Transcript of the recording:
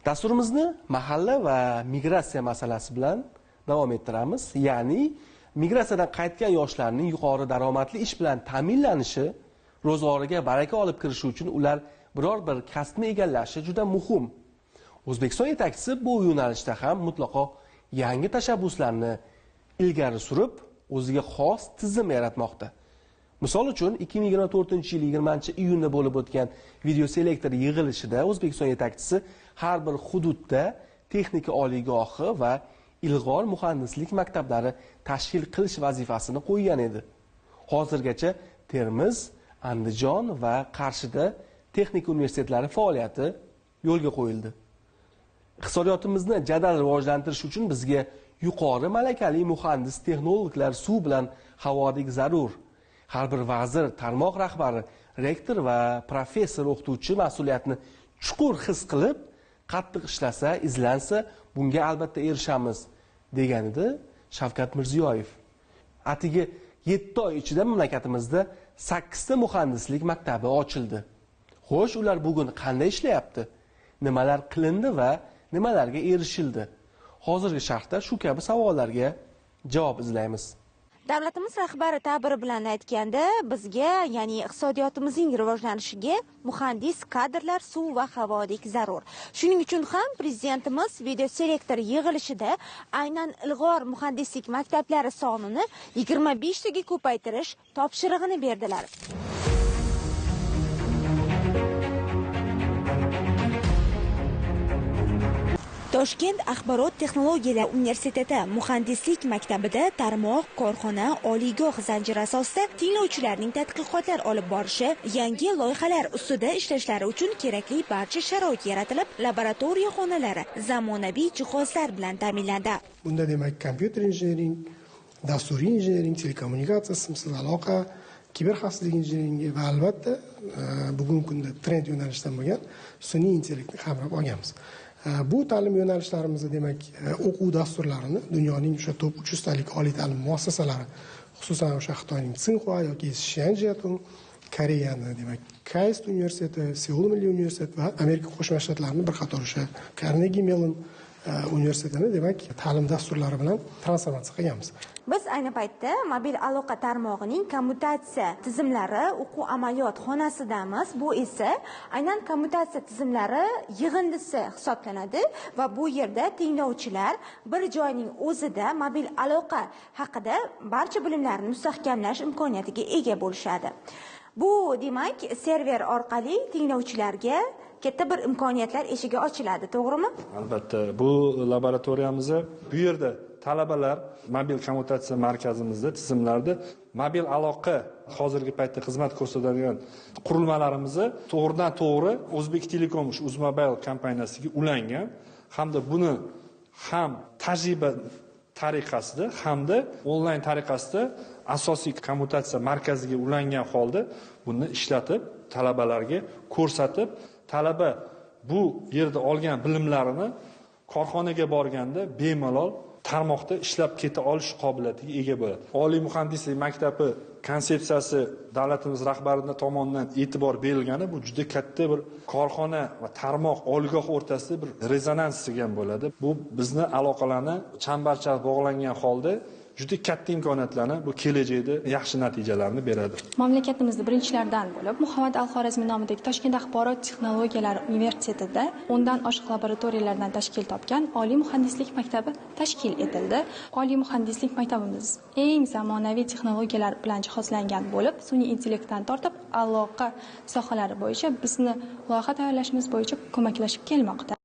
Dasturimizni mahalla va migratsiya masalasi bilan davom ettiramiz. Ya'ni migratsiyadan qaytgan yoshlarning yuqori daromadli ish bilan ta'minlanishi, ro'zg'origa baraka olib kirishi uchun ular biror bir kasbni egallashi juda muhim. O'zbekiston yetakchisi bu yo'nalishda ham mutlaqo yangi tashabbuslarni ilgari surib, o'ziga xos tizim yaratmoqda. Misol uchun 2024-yil 20-iyunda bo'lib o'tgan video selektor yig'ilishida O'zbekiston yetakchisi har bir hududda texnika oliygohi va ilg'or muhandislik maktablari tashkil qilish vazifasini qo'ygan edi. Hozirgacha Termiz, Andijon va Qarshida texnika universitetlari faoliyati yo'lga qo'yildi. Iqtisodiyotimizni jadal rivojlantirish uchun bizga yuqori malakali muhandis texnologlar suv bilan havodek zarur. Har bir vazir, tarmoq rahbari, rektor va professor o'qituvchi mas'uliyatni chuqur his qilib, qattiq ishlasa, izlansa, bunga albatta erishamiz, degan edi Shavkat Mirziyoyev. Atigi 7 oy ichida mamlakatimizda 8 ta muhandislik maktabi ochildi. Xo'sh, ular bugun qanday ishlayapti? Nimalar qilindi va nimalarga erishildi? Hozirgi sharhda shu kabi savollarga javob izlaymiz. Davlatimiz rahbari ta'biri bilan aytganda, bizga, ya'ni iqtisodiyotimizning rivojlanishiga muhandis kadrlar suv va havodek zarur. Shuning uchun ham prezidentimiz video selektor yig'ilishida aynan ilg'or muhandislik maktablari sonini 25 taga ko'paytirish topshirig'ini berdilar. Toshkent axborot texnologiyalar universiteti muhandislik maktabida tarmoq, korxona, oliygoh zanjiri asosida tinglovchilarning tadqiqotlar olib borishi, yangi loyihalar ustida ishlashlari uchun kerakli barcha sharoit yaratilib, laboratoriya xonalari zamonaviy jihozlar bilan ta'minlandi. Bunda demak kompyuter injiniring, dasturiy injiniring, telekommunikatsiya, simsiz aloqa, kiberxavfsizlik injiniringi va albatta bugungi kunda trend yo'nalishdan bo'lgan sun'iy intellektni qamrab olganmiz. Bu ta'lim yo'nalishlarimizda demak o'quv dasturlarini dunyoning o'sha top 300 talik oliy ta'lim muassasalari, xususan o'sha Xitoyning Tsinghua yoki Shenzhen, Koreyani demak KAIST universiteti, Seul milliy universiteti va Amerika Qo'shma Shtatlarining bir qator o'sha Carnegie Mellon universitetini demak ta'lim dasturlari bilan transformatsiya qilganmiz. Biz ayni paytda mobil aloqa tarmog'ining kommutatsiya tizimlari o'quv amaliyot xonasidamiz. Bu esa aynan kommutatsiya tizimlari yig'indisi hisoblanadi va bu yerda tinglovchilar bir joyning o'zida mobil aloqa haqida barcha bilimlarini mustahkamlash imkoniyatiga ega bo'lishadi. Bu demak server orqali tinglovchilarga katta bir imkoniyatlar eshigi ochiladi, to'g'rimi? Albatta, bu laboratoriyamizda bu yerda talabalar mobil kommutatsiya markazimizda tizimlarda mobil aloqa hozirgi paytda xizmat ko'rsatadigan qurilmalarimizni to'g'ridan to'g'ri O'zbek Telekom Uzmobile kompaniyasiga ulangan hamda buni ham tajriba tariqasida hamda onlayn tariqasida asosiy kommutatsiya markaziga ulangan holda buni ishlatib talabalarga ko'rsatib, talaba bu yerda olgan bilimlarini korxonaga borganda bemalol tarmoqda ishlab keta olish qobiliyatiga ega bo'ladi. Oliy muhandislik maktabi konsepsiyasi davlatimiz rahbari tomonidan e'tibor berilgani bu juda katta bir korxona va tarmoq oliygoh o'rtasida bir rezonans degan bo'ladi. Bu bizni aloqalarni chambarchas bog'langan holda juda katta imkoniyatlarni bu kelajakda yaxshi natijalarni beradi. Mamlakatimizda birinchilardan bo'lib Muhammad Al-Xorazmiy nomidagi Toshkent axborot texnologiyalari universitetida 10 dan oshiq laboratoriyalardan tashkil topgan oliy muhandislik maktabi tashkil etildi. Oliy muhandislik maktabimiz eng zamonaviy texnologiyalar bilan jihozlangan bo'lib, sun'iy intellektdan tortib aloqa sohalari bo'yicha bizni loyiha tayyorlashimiz bo'yicha ko'maklashib kelmoqda.